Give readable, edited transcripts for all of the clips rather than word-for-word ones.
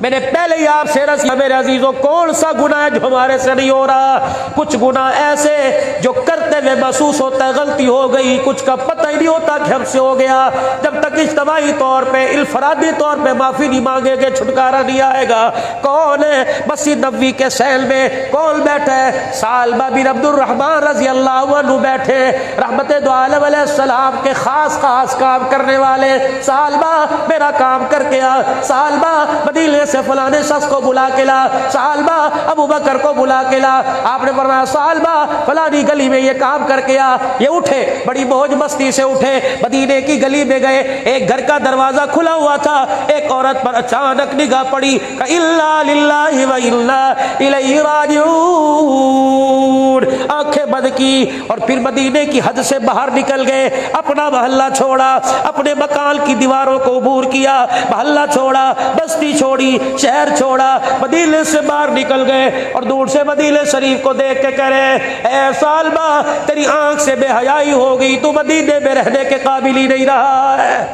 میں نے پہلے ہی آپ سے عرض کیا میرے عزیزوں، کون سا گناہ ہے جو ہمارے سے نہیں ہو رہا؟ کچھ گناہ ایسے جو کرتے ہوئے محسوس ہوتا ہے غلطی ہو گئی، کچھ کا پتہ ہی نہیں ہوتا کہ ہم سے ہو گیا۔ جب تک اجتماعی طور پہ انفرادی طور پہ معافی نہیں مانگے گے چھٹکارا نہیں آئے گا۔ کون ہے مسجد نبوی کے سیل میں کون بیٹھا ہے؟ ثعلبہ بن عبد الرحمن رضی اللہ عنہ بیٹھے، رحمت دو عالم علیہ السلام کے خاص کام کرنے والے۔ ثعلبہ میرا کام کر کے آ، ثعلبہ مدینے سے فلانے شخص کو بلا کے لا، ثعلبہ ابو بکر کو بلا کے لا۔ آپ نے فرمایا ثعلبہ فلانی گلی میں یہ کام کر کے آ۔ یہ اٹھے، بڑی موج مستی سے اٹھے، مدینے کی گلی میں گئے۔ ایک گھر کا دروازہ کھلا ہوا تھا، ایک عورت پر اچانک نگاہ پڑی کہ الا للہ و انا الیہ راجعون، آنکھیں بند کی اور پھر مدینے کی حد سے باہر نکل گئے۔ اپنا محلہ چھوڑا، اپنے مکان کی دیواروں کو عبور کیا، محلہ چھوڑا، بستی چھوڑی، شہر چھوڑا، مدینے سے باہر نکل گئے اور دور سے مدینے شریف کو دیکھ کے کہہ رہے اے ثعلبہ تیری آنکھ سے بے حیائی ہو گئی، تو مدینے میں رہنے کے قابل ہی نہیں رہا ہے۔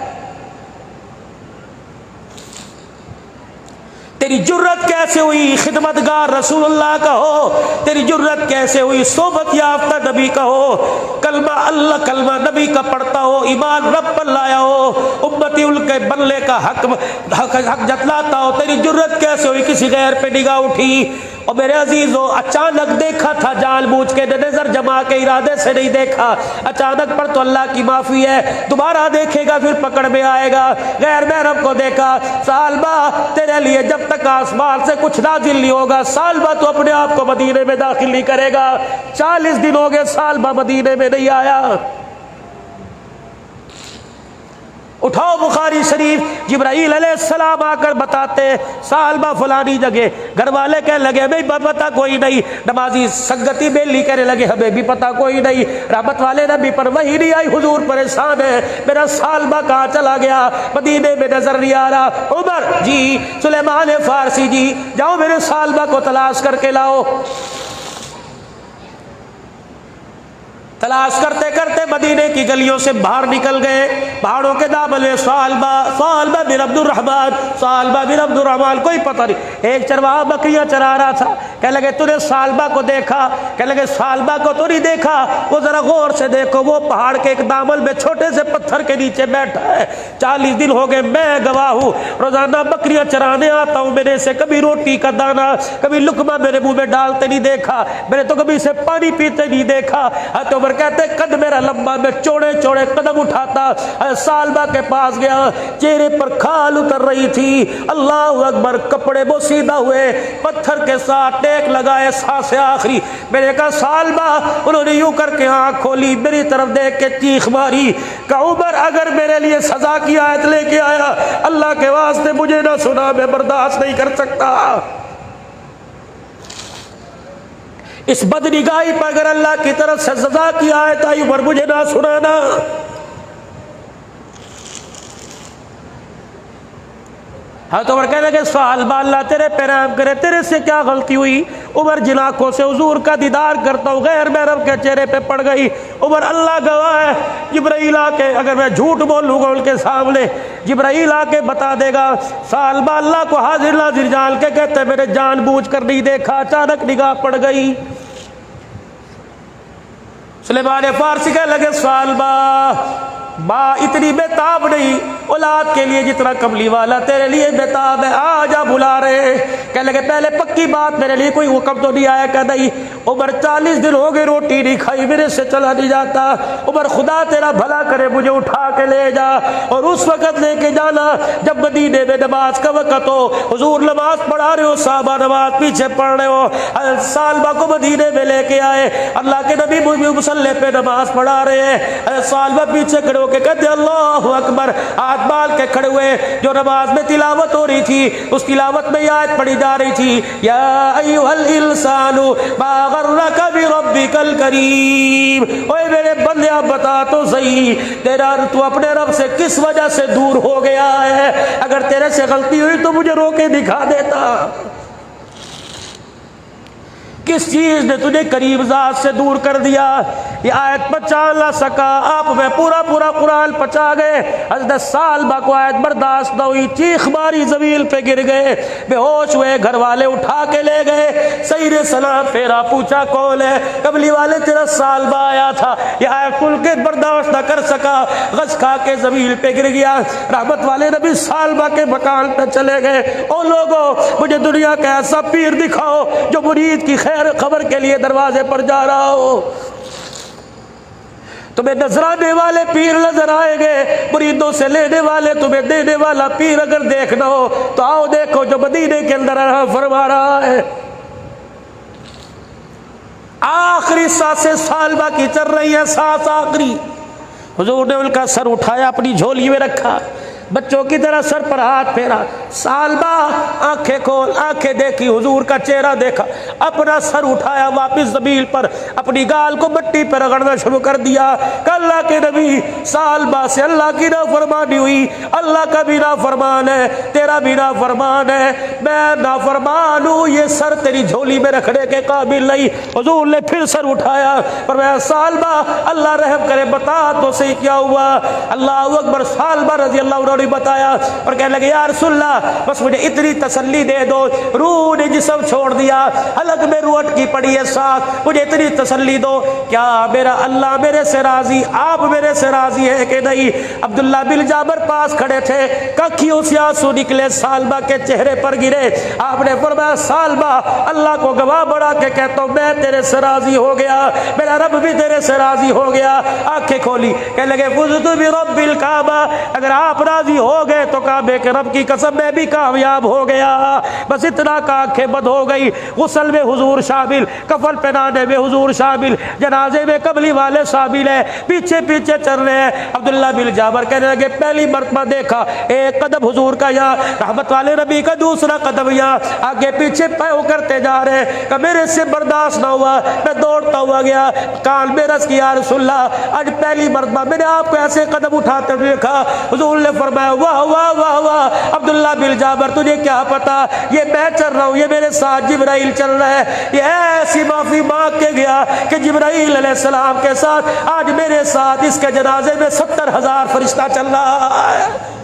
تیری جرت کیسے ہوئی خدمتگار رسول اللہ کا ہو؟ تیری جرت کیسے ہوئی صحبت یافتہ نبی کا ہو؟ کلمہ اللہ کلمہ نبی کا پڑھتا ہو، ایمان رب پر لایا ہو، امتی ان کے بننے کا حق جتلاتا ہو، تیری جرت کیسے ہوئی کسی غیر پہ نگاہ اٹھی؟ اور میرے عزیزو اچانک دیکھا تھا، جان بوجھ کے نظر جما کے ارادے سے نہیں دیکھا، اچانک پر تو اللہ کی معافی ہے، دوبارہ دیکھے گا پھر پکڑ میں آئے گا۔ غیر محرم کو دیکھا، ثعلبہ تیرے لیے جب تک آسمان سے کچھ نازل نہیں ہوگا ثعلبہ تو اپنے آپ کو مدینے میں داخل نہیں کرے گا۔ 40 دن ہو گئے ثعلبہ مدینے میں نہیں آیا۔ اٹھاؤ بخاری شریف، جبرائیل علیہ السلام آ کر بتاتے ثعلبہ فلانی جگہ، گھر والے کہنے لگے ہمیں پتہ کوئی نہیں، نمازی سنگتی بیلی کہنے لگے ہمیں بھی پتہ کوئی نہیں، رحمت والے نبی پر وحی نہیں آئی، حضور پریشان ہے میرا ثعلبہ کہاں چلا گیا، مدینے میں نظر نہیں آ رہا۔ عمر جی، سلیمان فارسی جی، جاؤ میرے ثعلبہ کو تلاش کر کے لاؤ۔ تلاش کرتے کرتے مدینے کی گلیوں سے باہر نکل گئے، پہاڑوں کے دامن میں ثعلبہ بن عبد الرحمن کوئی پتہ نہیں، ایک چرواہا بکریاں چرا رہا تھا، کہنے لگے تو نے ثعلبہ کو دیکھا؟ کہنے لگے ثعلبہ کو تو نہیں دیکھا، وہ ذرا غور سے دیکھو، وہ پہاڑ کے ایک دامن میں چھوٹے سے پتھر کے نیچے بیٹھا ہے۔ 40 دن ہو گئے، میں گواہ ہوں، روزانہ بکریاں چرانے آتا ہوں، میرے سے کبھی روٹی کا دانہ کبھی لقمہ میرے منہ میں ڈالتے نہیں دیکھا، میں نے تو کبھی سے پانی پیتے نہیں دیکھا۔ تو کہتے قد میرا لمبا، میں چوڑے چوڑے قدم اٹھاتا، ثعلبہ کے پاس گیا، چہرے پر کھال اتر رہی تھی، اللہ اکبر، کپڑے بوسیدہ ہوئے، پتھر کے ساتھ ٹیک لگائے، سانس آخری، میں نے کہا ثعلبہ، انہوں نے یوں کر کے آنکھ کھولی، میری طرف دیکھ کے چیخ ماری کہ عمر اگر میرے لیے سزا کی آیت لے کے آیا، اللہ کے واسطے مجھے نہ سنا، میں برداشت نہیں کر سکتا۔ اس بدنگاہی پر اگر اللہ کی طرف سے سزا کی آیت آئی پر مجھے نہ سنانا۔ حضرت عمر کہنے لگے ثعلبہ اللہ تیرے پہ رحم کرے، تیرے سے کیا غلطی ہوئی؟ عمر جن آنکھوں سے حضور کا دیدار کرتا ہوں غیر محرم کے چہرے پہ پڑ گئی۔ عمر اللہ گواہ ہے، جبرائیل آ کے اگر میں جھوٹ بولوں گا ان کے سامنے، جبرائیل آ کے بتا دے گا۔ ثعلبہ اللہ کو حاضر ناظر جان کے کہتے میں نے جان بوجھ کر نہیں دیکھا، اچانک نگاہ پڑ گئی۔ سلیمان فارسی کہنے لگے ثعلبہ ماں اتنی بےتاب نہیں اولاد کے لیے جتنا کملی والا تیرے لیے بےتاب ہے، آ جا بلا رہے۔ کہنے لگے پہلے پکی بات میرے لیے کوئی حکم تو نہیں آیا؟ کہ نہیں۔ عمر 40 دن ہو گئے روٹی نہیں کھائی، میرے سے چلا نہیں جاتا۔ عمر خدا تیرا بھلا کرے مجھے اٹھا کے لے جا، اور اس وقت لے کے جانا جب مدینے میں نماز کا وقت ہو، حضور نماز پڑھا رہے ہو، صحابہ نماز پیچھے پڑھ رہے ہو۔ ثعلبہ کو مدینے میں لے کے آئے، اللہ کے نبی مصلی پہ نماز پڑھا رہے ہیں، ثعلبہ پیچھے کھڑے کہ کہتے اللہ اکبر، ہاتھ بال کے کھڑے ہوئے، جو نماز میں تلاوت ہو رہی تھی اس تلاوت میں یہ آیت پڑھی جا رہی تھی، یا ایھا الانسان ما غرک بربک الکریم، اوے میرے بندے آپ بتا تو صحیح تیرا تو اپنے رب سے کس وجہ سے دور ہو گیا ہے؟ اگر تیرے سے غلطی ہوئی تو مجھے روکے دکھا دیتا۔ کس چیز نے تجھے قریب ذات سے دور کر دیا؟ یہ آیت پچا نہ سکا، آپ میں پورا پورا قرآن پچا گئے۔ حضرت سالبہ کو آیت برداشت نہ ہوئی، چیخ ماری زمین پہ گر گئے، بے ہوش ہوئے، گھر والے اٹھا کے لے گئے، سیر سلام پھیرا، پوچھا کون ہے؟ قبلی والے تیرا سالبہ آیا تھا۔ یہ آیت کل کے برداشت نہ کر سکا، غش کھا کے زمین پہ گر گیا۔ رحمت والے نبی سالبہ کے مکان پہ چلے گئے، او لوگوں مجھے دنیا کا ایسا پیر دکھاؤ جو مرید کی خیر خبر کے لیے دروازے پر جا رہا ہو۔ تمہیں نذرانے والے پیر نظر آئیں گے، مریدوں سے لینے والے، تمہیں دینے والا پیر اگر دیکھنا ہو تو آؤ دیکھو جو مدینے کے اندر فرما رہا ہے۔ آخری سانسیں سالبہ کی چل رہی ہے، سانس آخری۔ حضور نے ان کا سر اٹھایا، اپنی جھولی میں رکھا، بچوں کی طرح سر پر ہاتھ پھیرا۔ سالبہ آنکھیں کھول، آنکھیں دیکھی، حضور کا چہرہ دیکھا، اپنا سر اٹھایا، واپس زمین پر اپنی گال کو مٹی پر رگڑنا شروع کر دیا کہ اللہ کے نبی سالبہ سے اللہ کی نافرمانی ہوئی، اللہ کا بھی نافرمان ہے، تیرا بھی نافرمان ہے، میں نافرمان ہوں، یہ سر تیری جھولی میں رکھنے کے قابل نہیں۔ حضور نے پھر سر اٹھایا، فرمایا سالبہ اللہ رحم کرے بتا تو صحیح کیا ہوا؟ اللہ اکبر۔ سالبہ رضی اللہ عنہ نے بتایا اور کہنے لگے یا رسول اللہ بس مجھے اتنی تسلی دے دو، روح نے جسم چھوڑ دیا، حلق میں روح اٹکی پڑی ہے ساتھ، مجھے اتنی تسلی دو، کیا میرا اللہ میرے سے راضی، آپ میرے سے راضی ہے کہ نہیں؟ عبداللہ بن جابر پاس کھڑے تھے، ککھیوں سے آنسو نکلے، سالبہ کے چہرے پر گرے۔ آپ نے فرمایا سالبہ اللہ کو گواہ بڑھا کے کہتا ہوں میں تیرے سے راضی ہو گیا، میرا رب بھی تیرے سے راضی ہو گیا۔ آنکھیں کھولی، کہنے لگے فزت برب الکعبہ، اگر آپ راضی ہو گئے تو کعبے کے رب کی قسم میں بھی کامیاب ہو گیا۔ بس اتنا کہ آنکھیں بند ہو گئی۔ غسل میں حضور شامل، کفن پہنانے میں حضور شامل، جنازے میں قبلی والے شامل ہیں، پیچھے پیچھے چل رہے ہیں۔ عبداللہ بن جابر کہنے لگے پہلی مرتبہ دیکھا ایک قدم حضور کا یہاں، رحمت والے نبی کا دوسرا قدم یہاں، آگے پیچھے پیو کرتے جا رہے ہیں کہ میرے سے برداشت نہ ہوا، میں دوڑتا ہوا گیا، کان میں رس کیا رسول اللہ آج پہلی مرتبہ میں نے آپ کو ایسے قدم اٹھاتے ہوئے دیکھا۔ حضور نے فرمایا واہ واہ واہ واہ عبداللہ بن جابر تجھے کیا پتا، یہ میں چل رہا ہوں، یہ میرے ساتھ جبرائیل چل رہا ہے۔ یہ ایسی معافی مانگ کے گیا کہ جبرائیل علیہ السلام کے ساتھ آج میرے ساتھ اس کے جنازے میں 70,000 فرشتہ چل رہا ہے۔